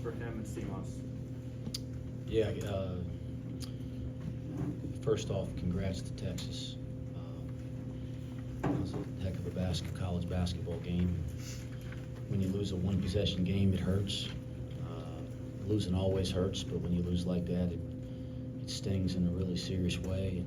for him and Simas? Yeah, first off, congrats to Texas. It was a heck of a college basketball game. When you lose a one-possession game, it hurts. Losing always hurts, but when you lose like that, it stings in a really serious way. And,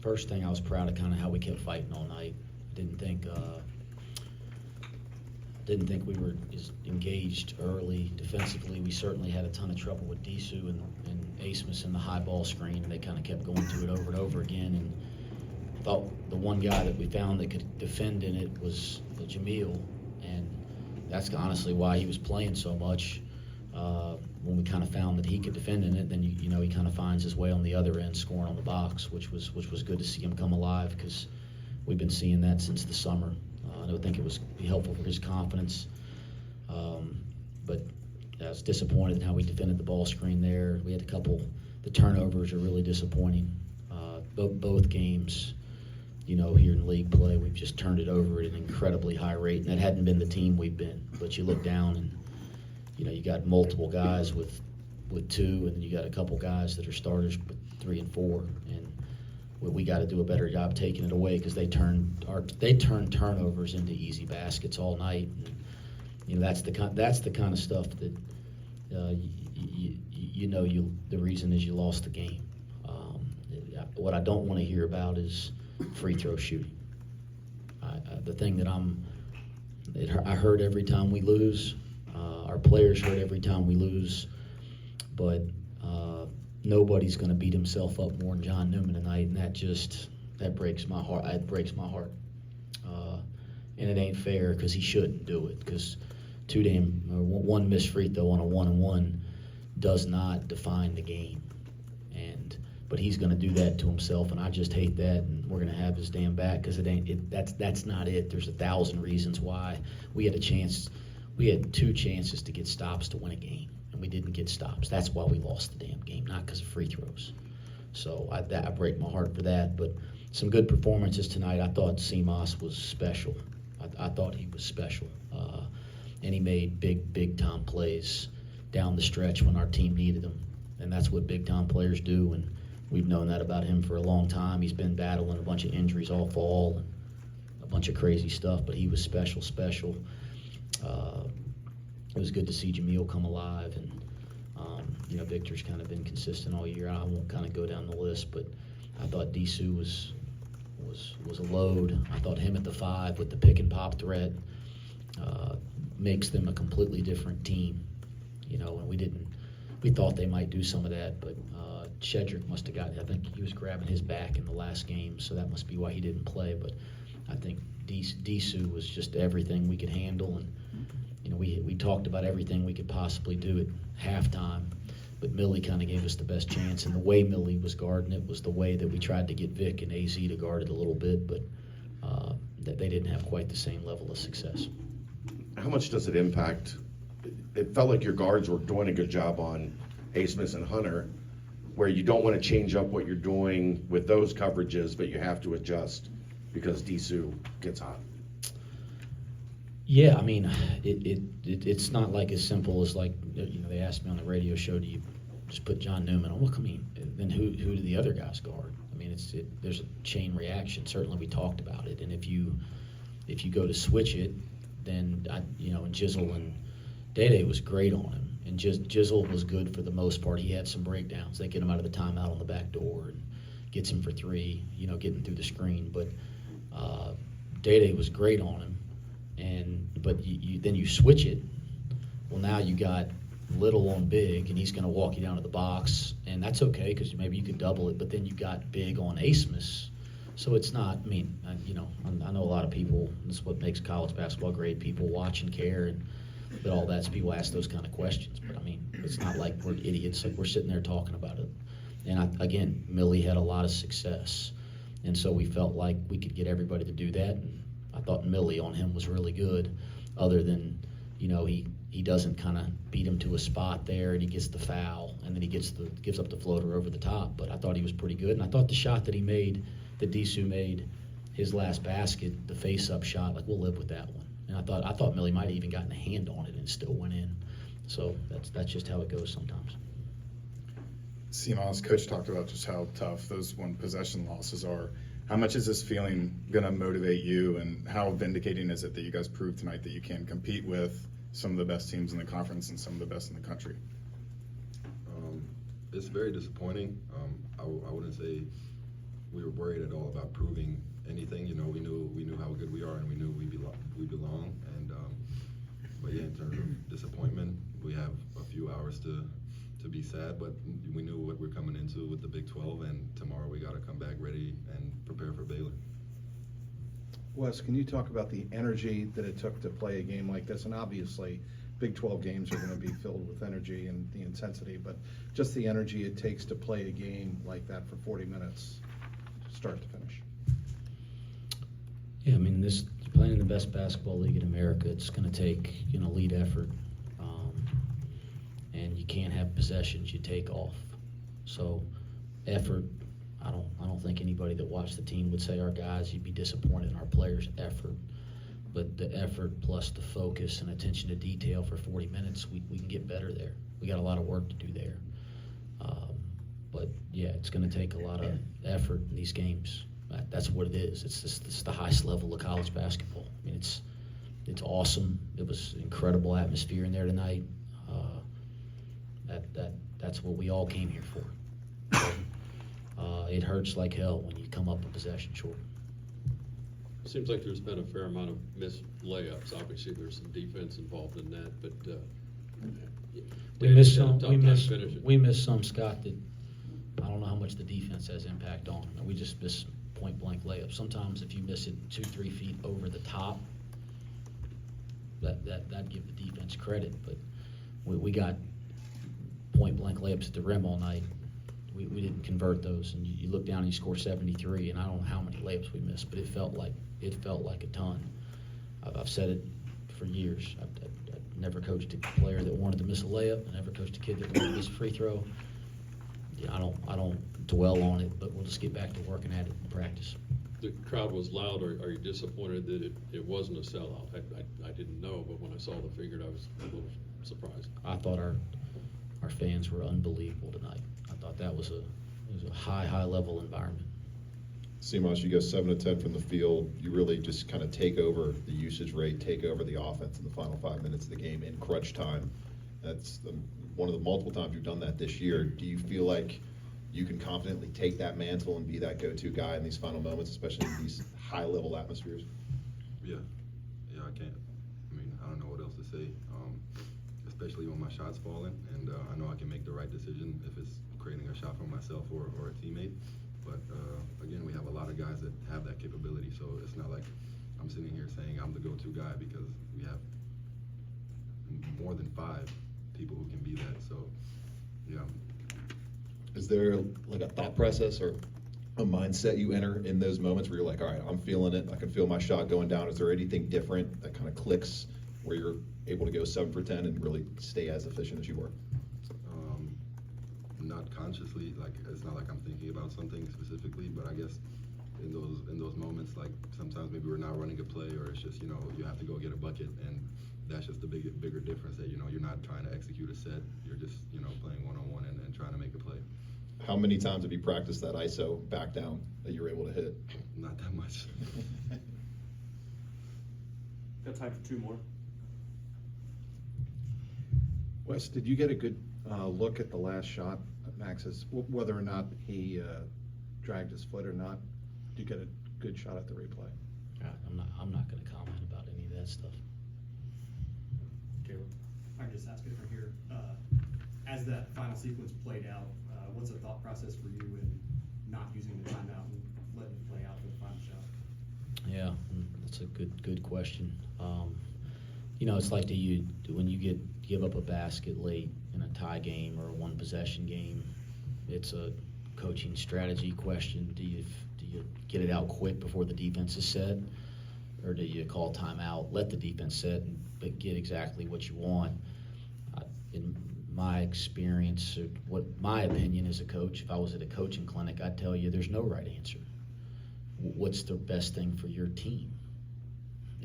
first thing, I was proud of kind of how we kept fighting all night. Didn't think we were as engaged early defensively. We certainly had a ton of trouble with Disu and Asmus in the high ball screen, and they kind of kept going to it over and over again. And thought the one guy that we found that could defend in it was Jamil, and that's honestly why he was playing so much. When we kind of found that he could defend in it, then you know he kind of finds his way on the other end, scoring on the box, which was good to see him come alive, because we've been seeing that since the summer. I don't think it was helpful for his confidence, but I was disappointed in how we defended the ball screen there. We had a couple. The turnovers are really disappointing. Both games, you know, here in league play, we've just turned it over at an incredibly high rate, and that hadn't been the team we've been. But you look down, and you know you got multiple guys with 2, and then you got a couple guys that are starters with 3 and 4, and we got to do a better job taking it away, because they turn turnovers into easy baskets all night. And, you know, that's the kind of stuff that the reason is you lost the game. What I don't want to hear about is free throw shooting. The thing that I hurt every time we lose. Our players hurt every time we lose, but nobody's going to beat himself up more than John Newman tonight, and that breaks my heart. It breaks my heart, and it ain't fair, because he shouldn't do it. Because one missed free throw on a 1-on-1 does not define the game, but he's going to do that to himself, and I just hate that. And we're going to have his damn back, because that's not it. There's 1,000 reasons why. We had 2 chances to get stops to win a game, and we didn't get stops. That's why we lost the damn game, not because of free throws. So I break my heart for that. But some good performances tonight. I thought Simas was special. I thought he was special. And he made big time plays down the stretch when our team needed him. And that's what big time players do. And we've known that about him for a long time. He's been battling a bunch of injuries all fall and a bunch of crazy stuff, but he was special. It was good to see Jamil come alive, and you know, Victor's kind of been consistent all year. I won't kind of go down the list, but I thought Disu was a load. I thought him at the 5 with the pick and pop threat makes them a completely different team. You know, and we thought they might do some of that, but Shedrick must have I think he was grabbing his back in the last game, so that must be why he didn't play. But I think Disu was just everything we could handle, and you know, we talked about everything we could possibly do at halftime, but Millie kind of gave us the best chance, and the way Millie was guarding it was the way that we tried to get Vic and AZ to guard it a little bit, but that they didn't have quite the same level of success. How much does it impact? It felt like your guards were doing a good job on Asmus and Hunter, where you don't want to change up what you're doing with those coverages, but you have to adjust because Disu gets hot. Yeah, I mean, it's not like as simple as, like, you know, they asked me on the radio show, do you just put John Newman on? Look, I mean, then who do the other guys guard? I mean, there's a chain reaction. Certainly, we talked about it, and if you go to switch it, then and Jizzle and Dede was great on him, and Jizzle was good for the most part. He had some breakdowns. They get him out of the timeout on the back door and gets him for 3, getting through the screen. But Dede was great on him. But then you switch it. Well, now you got Little on Big, and he's going to walk you down to the box, and that's okay because maybe you can double it. But then you got Big on Asmus, so it's not. I mean, I know a lot of people. This is what makes college basketball great. People watch and care, but all that's people ask those kind of questions. But I mean, it's not like we're idiots. Like we're sitting there talking about it. And again, Millie had a lot of success, and so we felt like we could get everybody to do that. And I thought Millie on him was really good, other than, he doesn't kind of beat him to a spot there, and he gets the foul, and then he gives up the floater over the top. But I thought he was pretty good, and I thought the shot that he made, that Disu made, his last basket, the face-up shot, like we'll live with that one. And I thought Millie might have even gotten a hand on it and still went in. So that's just how it goes sometimes. Simas, coach talked about just how tough those one possession losses are. How much is this feeling going to motivate you, and how vindicating is it that you guys proved tonight that you can compete with some of the best teams in the conference and some of the best in the country? It's very disappointing. I wouldn't say we were worried at all about proving anything. You know, we knew how good we are, and we knew we belong. And but yeah, in terms of disappointment, we have a few hours to be sad, but we knew what we're coming into with the Big 12, and tomorrow we got to come back ready and prepare for Baylor. Wes, can you talk about the energy that it took to play a game like this? And obviously, Big 12 games are going to be filled with energy and the intensity, but just the energy it takes to play a game like that for 40 minutes, start to finish. Yeah, I mean, you're playing in the best basketball league in America. It's going to take, elite effort, and you can't have possessions you take off. So, effort. I don't think anybody that watched the team would say our guys. You'd be disappointed in our players' effort, but the effort plus the focus and attention to detail for 40 minutes, we can get better there. We got a lot of work to do there. But yeah, it's going to take a lot of effort in these games. That's what it is. It's the highest level of college basketball. I mean, it's awesome. It was incredible atmosphere in there tonight. That's what we all came here for. It hurts like hell when you come up a possession short. Seems like there's been a fair amount of missed layups. Obviously, there's some defense involved in that, but We missed had a some. tough We time missed. finishing. We missed some, Scott. That I don't know how much the defense has impact on. We just miss point blank layups. Sometimes if you miss it 2-3 feet over the top, that'd give the defense credit. But we got point blank layups at the rim all night. We didn't convert those, and you look down and you score 73, and I don't know how many layups we missed, but it felt like a ton. I've said it for years. I've never coached a player that wanted to miss a layup. I never coached a kid that wanted to miss a free throw. Yeah, I don't dwell on it, but we'll just get back to working at it in practice. The crowd was loud. Are you disappointed that it wasn't a sellout? I didn't know, but when I saw the figure, I was a little surprised. I thought our fans were unbelievable tonight. I thought it was a high level environment. Simas, you go 7 of 10 from the field. You really just kind of take over the usage rate, take over the offense in the final 5 minutes of the game in crunch time. That's one of the multiple times you've done that this year. Do you feel like you can confidently take that mantle and be that go-to guy in these final moments, especially in these high-level atmospheres? Yeah, I can't. I mean, I don't know what else to say. Especially when my shot's falling, and I know I can make the right decision if it's creating a shot for myself or a teammate. But again, we have a lot of guys that have that capability, so it's not like I'm sitting here saying I'm the go-to guy, because we have more than 5 people who can be that. So, yeah. Is there like a thought process or a mindset you enter in those moments where you're like, all right, I'm feeling it, I can feel my shot going down? Is there anything different that kind of clicks where you're able to go 7 for 10 and really stay as efficient as you were? Not consciously, like it's not like I'm thinking about something specifically, but I guess in those moments, like sometimes maybe we're not running a play, or it's just, you have to go get a bucket, and that's just the bigger difference, that you're not trying to execute a set, you're just playing one-on-one and trying to make a play. How many times have you practiced that ISO back down that you were able to hit? Not that much. Got time for 2 more. Wes, did you get a good look at the last shot at Max's, whether or not he dragged his foot or not? Did you get a good shot at the replay? I'm not going to comment about any of that stuff. Caleb. I can just ask it from here. As that final sequence played out, what's the thought process for you in not using the timeout and letting it play out for the final shot? Yeah, that's a good question. It's like when you give up a basket late in a tie game or a 1-possession game, it's a coaching strategy question. Do you get it out quick before the defense is set, or do you call timeout, let the defense set, but get exactly what you want? In my experience, or what my opinion as a coach, if I was at a coaching clinic, I'd tell you there's no right answer. What's the best thing for your team?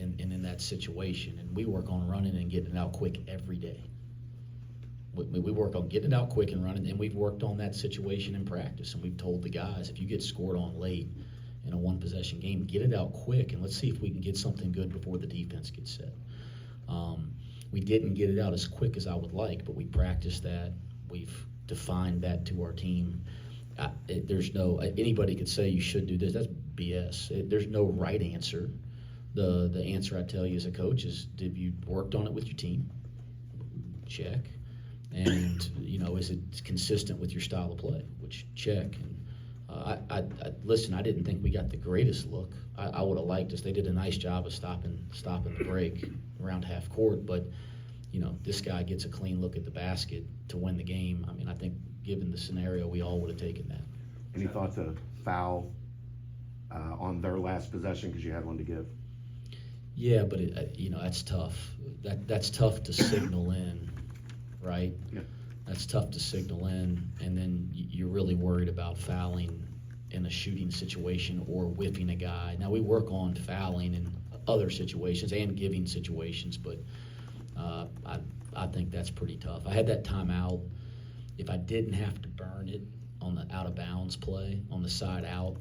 in that situation. And we work on running and getting it out quick every day. We work on getting it out quick and running, and we've worked on that situation in practice. And we've told the guys, if you get scored on late in a one-possession game, get it out quick, and let's see if we can get something good before the defense gets set. We didn't get it out as quick as I would like, but we practiced that. We've defined that to our team. There's no, anybody could say you should do this. That's BS. There's no right answer. The answer I tell you as a coach is, have you worked on it with your team? Check. And, is it consistent with your style of play? Which, check. And listen, I didn't think we got the greatest look. I would have liked us. They did a nice job of stopping the break around half court, but, this guy gets a clean look at the basket to win the game. I mean, I think given the scenario, we all would have taken that. Any thoughts of foul on their last possession because you had one to give? Yeah, but that's tough. That's tough to signal in, right? Yeah. That's tough to signal in, and then you're really worried about fouling in a shooting situation or whipping a guy. Now, we work on fouling in other situations and giving situations, but I think that's pretty tough. I had that timeout. If I didn't have to burn it on the out-of-bounds play, on the side out,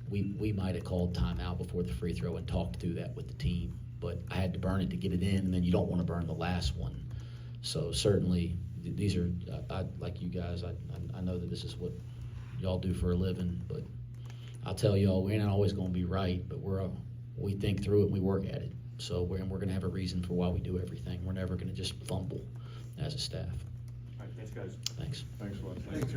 we might have called timeout before the free throw and talked through that with the team. But I had to burn it to get it in, and then you don't want to burn the last one. So certainly, these are, like you guys, I know that this is what y'all do for a living, but I'll tell y'all, we're not always going to be right, but we think through it and we work at it. So we're going to have a reason for why we do everything. We're never going to just fumble as a staff. All right, thanks, guys. Thanks. Thanks, Wes.